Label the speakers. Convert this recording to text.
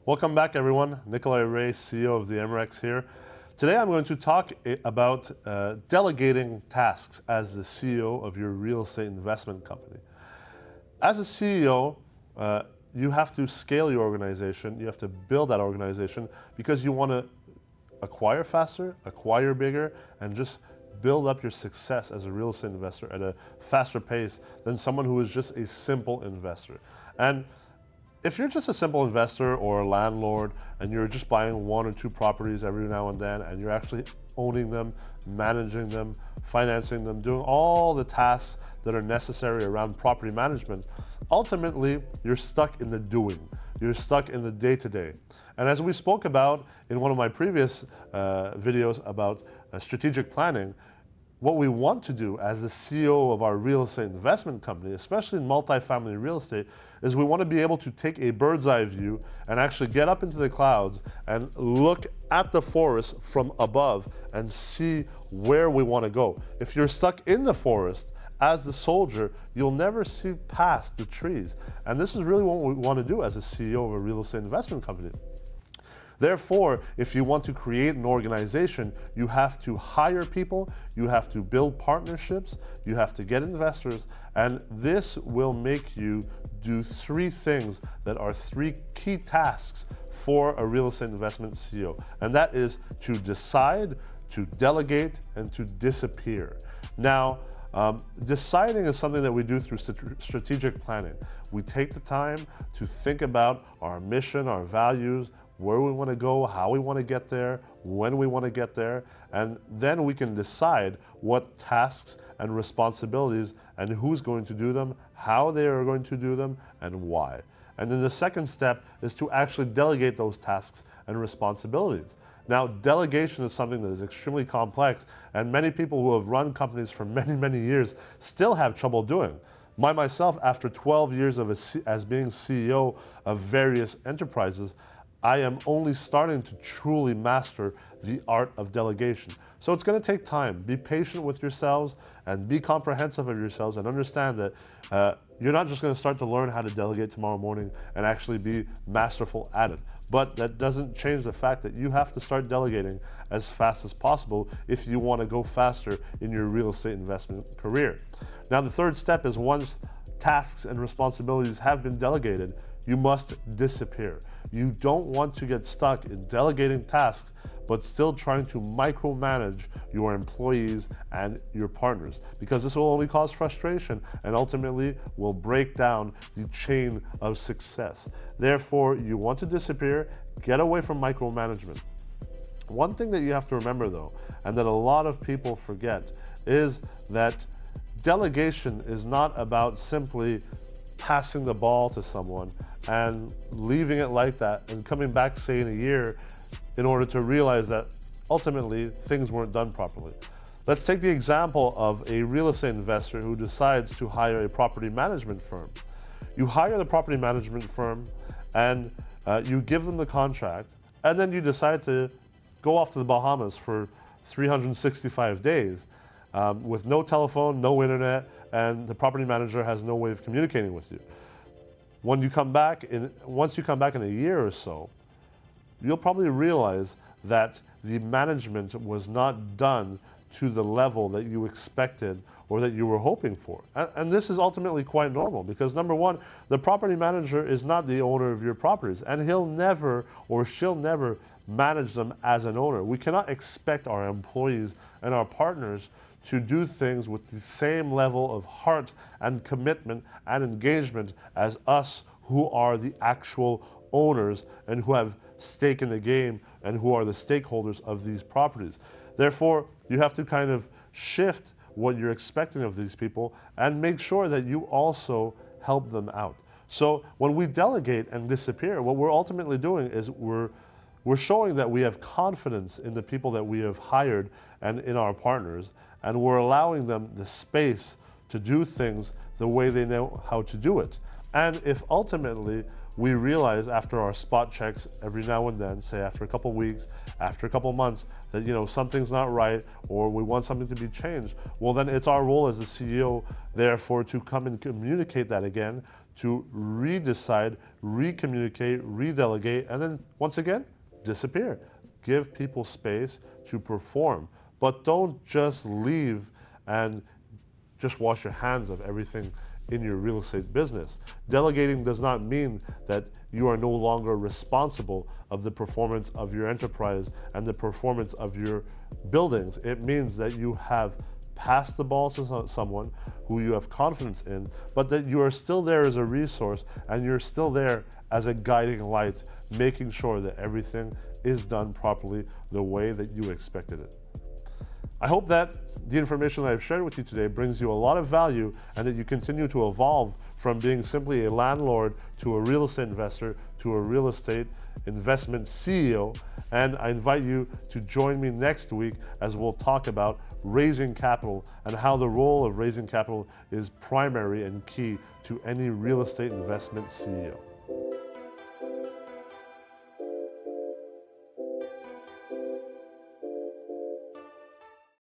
Speaker 1: Welcome back, everyone. Nikolai Ray, CEO of the MREX here. Today I'm going to talk about delegating tasks as the CEO of your real estate investment company. As a CEO, you have to scale your organization, you have to build that organization because you want to acquire faster, acquire bigger, and just build up your success as a real estate investor at a faster pace than someone who is just a simple investor. And if you're just a simple investor or a landlord and you're just buying one or two properties every now and then and you're actually owning them, managing them, financing them, doing all the tasks that are necessary around property management, ultimately you're stuck in the doing. You're stuck in the day-to-day. And as we spoke about in one of my previous videos about strategic planning, what we want to do as the CEO of our real estate investment company, especially in multifamily real estate, is we want to be able to take a bird's eye view and actually get up into the clouds and look at the forest from above and see where we want to go. If you're stuck in the forest as the soldier, you'll never see past the trees. And this is really what we want to do as a CEO of a real estate investment company. Therefore, if you want to create an organization, you have to hire people, you have to build partnerships, you have to get investors, and this will make you do three things that are three key tasks for a real estate investment CEO. And that is to decide, to delegate, and to disappear. Now, deciding is something that we do through strategic planning. We take the time to think about our mission, our values, where we want to go, how we want to get there, when we want to get there, and then we can decide what tasks and responsibilities and who's going to do them, how they are going to do them, and why. And then the second step is to actually delegate those tasks and responsibilities. Now, delegation is something that is extremely complex, and many people who have run companies for many, many years still have trouble doing. Myself, after 12 years as being CEO of various enterprises, I am only starting to truly master the art of delegation. So it's going to take time. Be patient with yourselves and be comprehensive of yourselves and understand that you're not just going to start to learn how to delegate tomorrow morning and actually be masterful at it. But that doesn't change the fact that you have to start delegating as fast as possible if you want to go faster in your real estate investment career. Now, the third step is once tasks and responsibilities have been delegated, you must disappear. You don't want to get stuck in delegating tasks, but still trying to micromanage your employees and your partners, because this will only cause frustration and ultimately will break down the chain of success. Therefore, you want to disappear, get away from micromanagement. One thing that you have to remember though, and that a lot of people forget, is that delegation is not about simply passing the ball to someone and leaving it like that and coming back, say, in a year in order to realize that ultimately things weren't done properly. Let's take the example of a real estate investor who decides to hire a property management firm. You hire the property management firm and you give them the contract, and then you decide to go off to the Bahamas for 365 days with no telephone, no internet, and the property manager has no way of communicating with you. Once you come back in a year or so, you'll probably realize that the management was not done to the level that you expected or that you were hoping for. And this is ultimately quite normal because, number one, the property manager is not the owner of your properties, and he'll never or she'll never manage them as an owner. We cannot expect our employees and our partners to do things with the same level of heart and commitment and engagement as us, who are the actual owners and who have stake in the game and who are the stakeholders of these properties. Therefore, you have to kind of shift what you're expecting of these people and make sure that you also help them out. So when we delegate and disappear, what we're ultimately doing is we're showing that we have confidence in the people that we have hired and in our partners, and we're allowing them the space to do things the way they know how to do it. And if ultimately we realize after our spot checks every now and then, say after a couple weeks, after a couple months, that something's not right or we want something to be changed, well then it's our role as the CEO therefore to come and communicate that again to redecide, recommunicate, redelegate, and then once again, disappear. Give people space to perform, but don't just leave and just wash your hands of everything in your real estate business. Delegating does not mean that you are no longer responsible of the performance of your enterprise and the performance of your buildings. It means that you have passed the ball to someone who you have confidence in, but that you are still there as a resource and you're still there as a guiding light, making sure that everything is done properly the way that you expected it. I hope that the information that I've shared with you today brings you a lot of value and that you continue to evolve from being simply a landlord to a real estate investor to a real estate investment CEO. And I invite you to join me next week as we'll talk about raising capital and how the role of raising capital is primary and key to any real estate investment CEO.